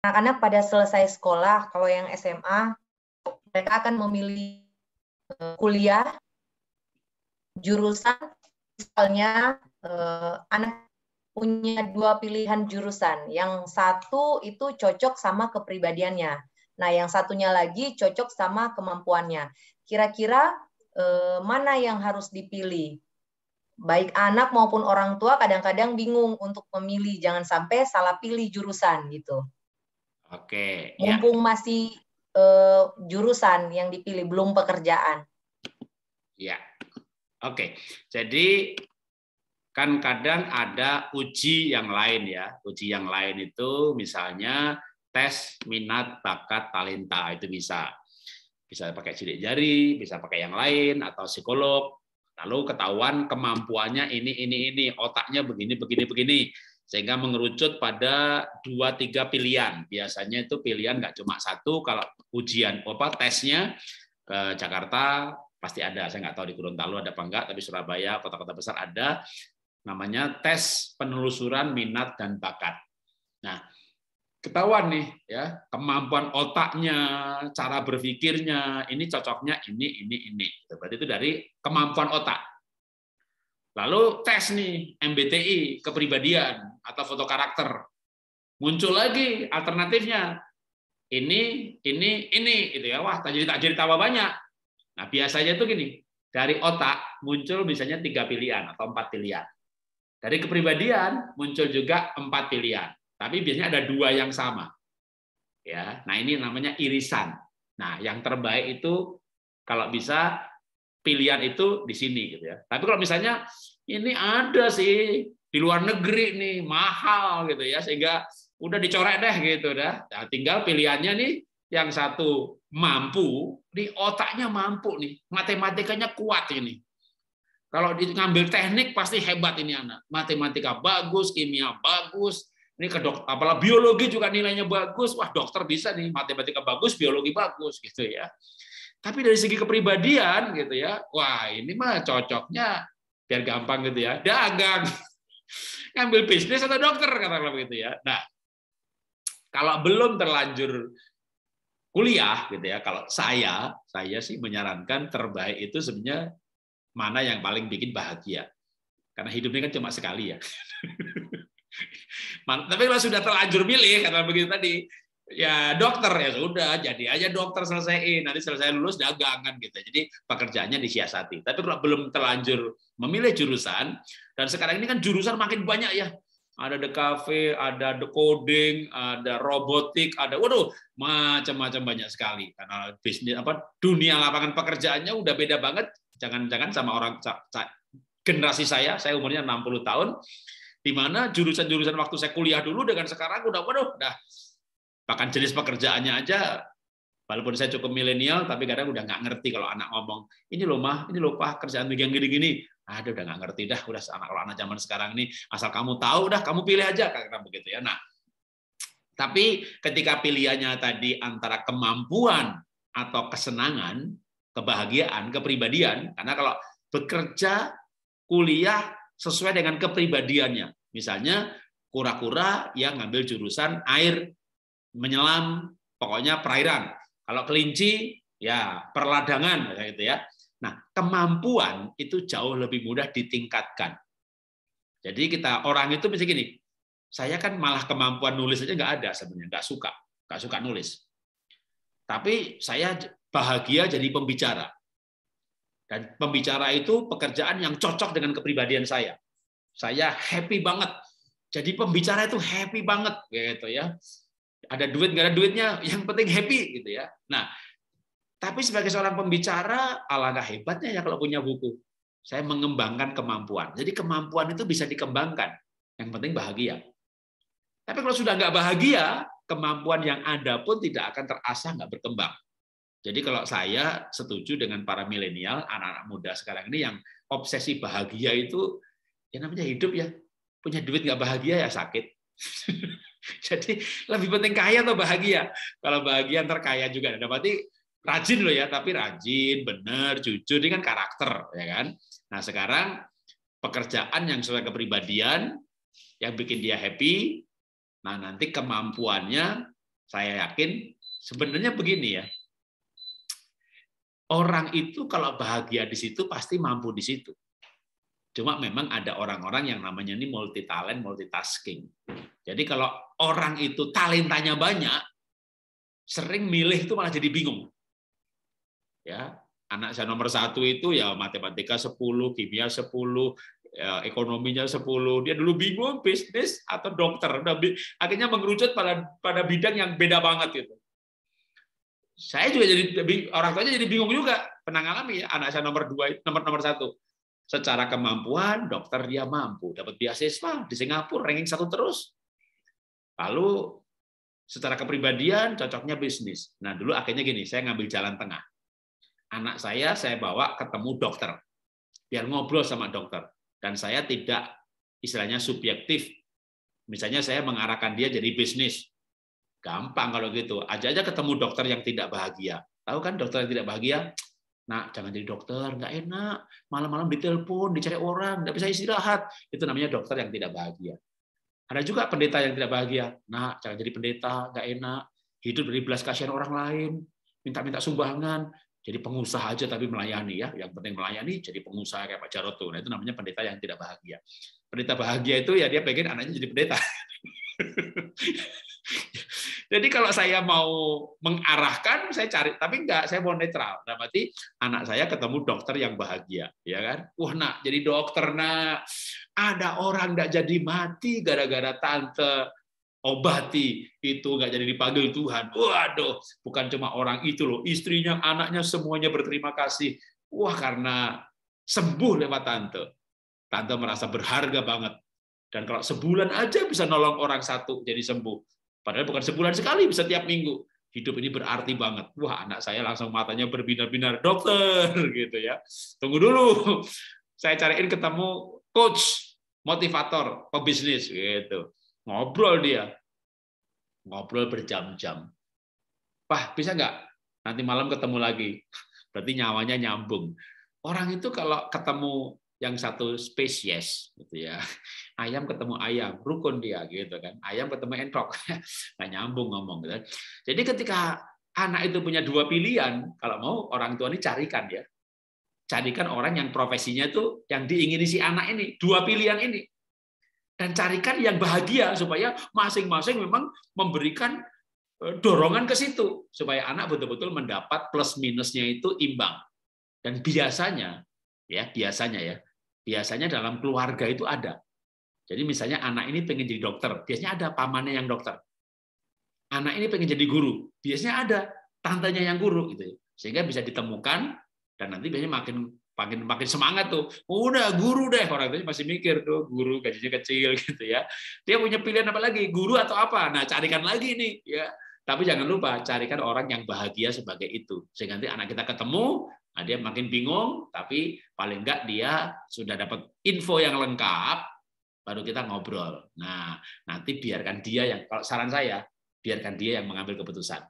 anak-anak pada selesai sekolah, kalau yang SMA, mereka akan memilih kuliah, jurusan, misalnya anak punya 2 pilihan jurusan. Yang satu itu cocok sama kepribadiannya. Nah, yang satunya lagi cocok sama kemampuannya. Kira-kira mana yang harus dipilih? Baik anak maupun orang tua kadang-kadang bingung untuk memilih. Jangan sampai salah pilih jurusan gitu. Oke, ya. Mumpung masih jurusan yang dipilih, belum pekerjaan. Ya, oke. Jadi kan kadang ada uji yang lain ya. Uji yang lain itu misalnya tes minat, bakat, talenta, itu bisa. Bisa pakai sidik jari, bisa pakai yang lain, atau psikolog. Lalu ketahuan kemampuannya ini, otaknya begini, begini. Sehingga mengerucut pada 2-3 pilihan. Biasanya itu pilihan nggak cuma satu. Kalau ujian tesnya ke Jakarta pasti ada. Saya nggak tahu di Gorontalo ada apa enggak, tapi Surabaya, kota-kota besar ada. Namanya tes penelusuran minat dan bakat. Nah, ketahuan nih ya kemampuan otaknya, cara berpikirnya, ini cocoknya ini. Berarti itu dari kemampuan otak. Lalu tes nih MBTI, kepribadian atau foto karakter. Muncul lagi alternatifnya. Ini gitu ya. Wah, tak jadi tambah banyak. Nah, biasanya tuh gini, dari otak muncul misalnya 3 pilihan atau 4 pilihan. Dari kepribadian muncul juga 4 pilihan. Tapi biasanya ada 2 yang sama. Ya, nah ini namanya irisan. Nah, yang terbaik itu kalau bisa pilihan itu di sini gitu ya. Tapi kalau misalnya ini ada sih di luar negeri nih mahal gitu ya, sehingga udah dicoret deh gitu dah. Nah, tinggal pilihannya nih yang satu mampu, di otaknya mampu nih, matematikanya kuat ini. Kalau ngambil teknik pasti hebat ini anak. Matematika bagus, kimia bagus. Ini ke dokter, apalagi biologi juga nilainya bagus. Wah, dokter bisa nih, matematika bagus, biologi bagus gitu ya. Tapi dari segi kepribadian gitu ya. Wah, ini mah cocoknya biar gampang gitu ya. Dagang. Ngambil bisnis atau dokter katakanlah begitu ya. Nah, kalau belum terlanjur kuliah gitu ya, kalau saya sih menyarankan terbaik itu sebenarnya mana yang paling bikin bahagia. Karena hidup ini kan cuma sekali ya. Tapi kalau sudah terlanjur milih, kata begitu tadi, ya dokter ya sudah, jadi aja dokter selesaiin. Nanti selesai lulus dagangan gitu. Jadi pekerjaannya disiasati. Tapi kalau belum terlanjur memilih jurusan, dan sekarang ini kan jurusan makin banyak ya. Ada DKV, ada coding, ada robotik, ada waduh macam-macam banyak sekali. Karena bisnis dunia lapangan pekerjaannya udah beda banget. Jangan-jangan sama orang generasi saya umurnya 60 tahun, di mana jurusan-jurusan waktu saya kuliah dulu dengan sekarang udah bahkan jenis pekerjaannya aja, walaupun saya cukup milenial, tapi kadang udah nggak ngerti kalau anak ngomong, ini loh mah, ini loh pak, kerjaan yang gini-gini, udah nggak ngerti dah, udah kalau anak zaman sekarang ini, asal kamu tahu dah, kamu pilih aja, karena begitu ya. Nah, tapi ketika pilihannya tadi antara kemampuan atau kesenangan, kebahagiaan, kepribadian, karena kalau bekerja, kuliah sesuai dengan kepribadiannya. Misalnya kura-kura yang ngambil jurusan air, menyelam, pokoknya perairan. Kalau kelinci, ya perladangan, gitu ya. Nah, kemampuan itu jauh lebih mudah ditingkatkan. Jadi orang itu bisa gini, saya kan malah kemampuan nulis aja nggak ada sebenarnya, nggak suka nulis. Tapi saya bahagia jadi pembicara. Dan pembicara itu pekerjaan yang cocok dengan kepribadian saya. Saya happy banget. Jadi pembicara itu happy banget gitu ya. Ada duit nggak ada duitnya, yang penting happy gitu ya. Nah, tapi sebagai seorang pembicara, alangkah hebatnya ya kalau punya buku. Saya mengembangkan kemampuan. Jadi kemampuan itu bisa dikembangkan. Yang penting bahagia. Tapi kalau sudah nggak bahagia, kemampuan yang ada pun tidak akan terasah, nggak berkembang. Jadi kalau saya setuju dengan para milenial, anak-anak muda sekarang ini yang obsesi bahagia itu, ya namanya hidup ya, punya duit nggak bahagia ya sakit. Jadi lebih penting kaya atau bahagia? Kalau bahagia ntar kaya juga. Berarti rajin loh ya, tapi rajin, benar, jujur, ini kan karakter, ya kan? Nah sekarang pekerjaan yang sesuai kepribadian, yang bikin dia happy, nah nanti kemampuannya Saya yakin sebenarnya begini ya. Orang itu kalau bahagia di situ pasti mampu di situ. Cuma memang ada orang-orang yang namanya ini multi talent, multitasking. Jadi kalau orang itu talentanya banyak, sering milih itu malah jadi bingung. Ya, anak saya nomor 1 itu ya matematika 10, kimia 10, ya, ekonominya 10. Dia dulu bingung bisnis atau dokter. Akhirnya mengerucut pada bidang yang beda banget gitu. Saya juga jadi orang tuanya jadi bingung juga, pernah ngalami ya, anak saya nomor 2 nomor 1. Secara kemampuan dokter dia mampu, dapat beasiswa di Singapura ranking 1 terus. Lalu secara kepribadian cocoknya bisnis. Nah, dulu akhirnya gini, saya ngambil jalan tengah. Anak saya bawa ketemu dokter. Biar ngobrol sama dokter. Dan saya tidak istilahnya subjektif. Misalnya saya mengarahkan dia jadi bisnis. Gampang kalau gitu. Aja ketemu dokter yang tidak bahagia. Tahu kan dokter yang tidak bahagia? Nah, jangan jadi dokter, nggak enak. Malam-malam ditelepon, dicari orang, nggak bisa istirahat. Itu namanya dokter yang tidak bahagia. Ada juga pendeta yang tidak bahagia. Nah, jangan jadi pendeta, nggak enak. Hidup dari belas kasihan orang lain, minta-minta sumbangan. Jadi pengusaha aja tapi melayani ya. Yang penting melayani, jadi pengusaha kayak Pak Jarot tuh. Nah, itu namanya pendeta yang tidak bahagia. Pendeta bahagia itu ya dia pengen anaknya jadi pendeta. Jadi kalau saya mau mengarahkan, saya cari, tapi enggak, saya mau netral. Nah, berarti anak saya ketemu dokter yang bahagia, ya kan? Wah, nak, jadi dokter, nak. Ada orang enggak jadi mati gara-gara tante obati itu enggak jadi dipanggil Tuhan. Waduh, bukan cuma orang itu loh, istrinya, anaknya semuanya berterima kasih. Wah, karena sembuh lewat tante. Tante merasa berharga banget. Dan kalau sebulan aja bisa nolong orang 1 jadi sembuh. Padahal bukan sebulan sekali, bisa tiap minggu. Hidup ini berarti banget. Wah, anak saya langsung matanya berbinar-binar. Dokter, gitu ya. Tunggu dulu. Saya cariin ketemu coach, motivator, pebisnis, gitu. Ngobrol dia. Ngobrol berjam-jam. Pak, bisa nggak? Nanti malam ketemu lagi. Berarti nyawanya nyambung. Orang itu kalau ketemu yang satu spesies gitu ya, ayam ketemu ayam, rukun dia gitu kan, ayam ketemu entok, nggak nyambung ngomong gitu. Jadi ketika anak itu punya 2 pilihan, kalau mau orang tua ini carikan ya, carikan orang yang profesinya itu yang diingini si anak ini, 2 pilihan ini, dan carikan yang bahagia supaya masing-masing memang memberikan dorongan ke situ supaya anak betul-betul mendapat plus minusnya itu imbang. Dan biasanya dalam keluarga itu ada. Jadi misalnya anak ini pengen jadi dokter, biasanya ada pamannya yang dokter. Anak ini pengen jadi guru, biasanya ada tantenya yang guru gitu. Sehingga bisa ditemukan dan nanti biasanya makin semangat tuh. Udah guru deh, orang itu masih mikir tuh guru gajinya kecil gitu ya. Dia punya pilihan apa lagi? Guru atau apa? Nah, carikan lagi nih ya. Tapi jangan lupa carikan orang yang bahagia sebagai itu. Sehingga nanti anak kita ketemu, nah, dia makin bingung, tapi paling enggak dia sudah dapat info yang lengkap, baru kita ngobrol. Nah, nanti biarkan dia yang, kalau saran saya, biarkan dia yang mengambil keputusan.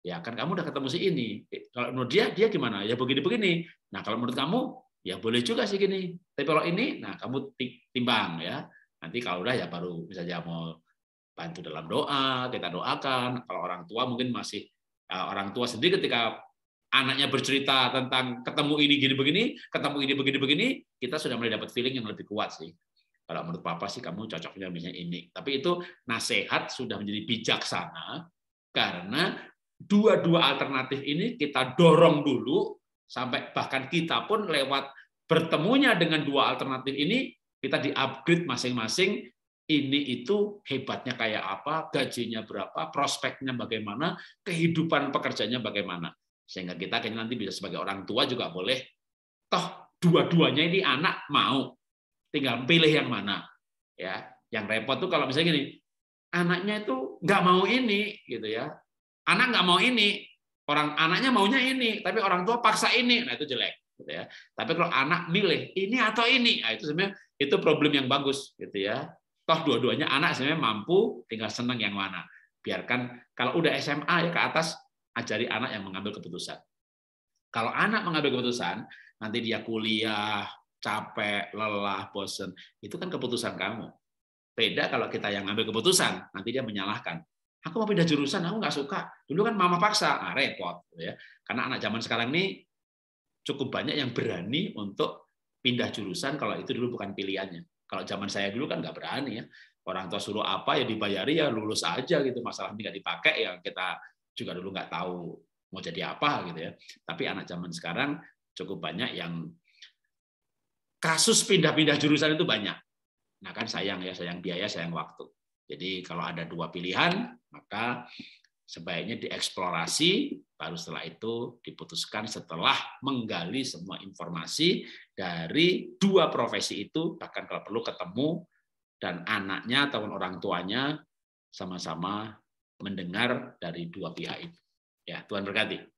Ya kan kamu udah ketemu si ini. Kalau menurut dia gimana? Ya begini-begini. Nah, kalau menurut kamu, ya boleh juga sih gini. Tapi kalau ini, nah kamu timbang ya. Nanti kalau udah ya baru misalnya mau bantu dalam doa, kita doakan. Kalau orang tua mungkin masih, orang tua sendiri ketika anaknya bercerita tentang ketemu ini gini-begini, ketemu ini begini-begini, kita sudah mulai dapat feeling yang lebih kuat sih. Kalau menurut Papa sih kamu cocoknya misalnya ini. Tapi itu nasihat sudah menjadi bijaksana karena dua alternatif ini kita dorong dulu sampai bahkan kita pun lewat bertemunya dengan 2 alternatif ini kita di-upgrade masing-masing. Ini itu hebatnya kayak apa, gajinya berapa, prospeknya bagaimana, kehidupan pekerjaannya bagaimana. Sehingga kita nanti bisa sebagai orang tua juga boleh, toh dua-duanya ini anak mau, tinggal pilih yang mana. Ya, yang repot tuh kalau misalnya gini, anaknya itu nggak mau ini, gitu ya. Anak nggak mau ini, anaknya maunya ini, tapi orang tua paksa ini, nah itu jelek, gitu ya. Tapi kalau anak milih ini atau ini, nah itu sebenarnya itu problem yang bagus, gitu ya. Toh dua-duanya anak sebenarnya mampu, tinggal senang yang mana. Biarkan kalau udah SMA ya ke atas, ajari anak yang mengambil keputusan. Kalau anak mengambil keputusan, nanti dia kuliah, capek, lelah, bosen, itu kan keputusan kamu. Beda kalau kita yang ngambil keputusan, nanti dia menyalahkan. Aku mau pindah jurusan, aku nggak suka. Dulu kan mama paksa, repot. Gitu ya. Karena anak zaman sekarang ini cukup banyak yang berani untuk pindah jurusan kalau itu dulu bukan pilihannya. Kalau zaman saya dulu kan nggak berani ya. Orang tua suruh apa ya dibayari ya lulus aja gitu. Masalah nggak dipakai ya kita juga dulu nggak tahu mau jadi apa gitu ya. Tapi anak zaman sekarang cukup banyak yang kasus pindah-pindah jurusan itu banyak. Nah kan sayang ya, sayang biaya, sayang waktu. Jadi kalau ada dua pilihan, maka sebaiknya dieksplorasi, baru setelah itu diputuskan setelah menggali semua informasi dari dua profesi itu, bahkan kalau perlu ketemu dan anaknya atau orang tuanya sama-sama mendengar dari dua pihak itu. Ya, Tuhan berkati.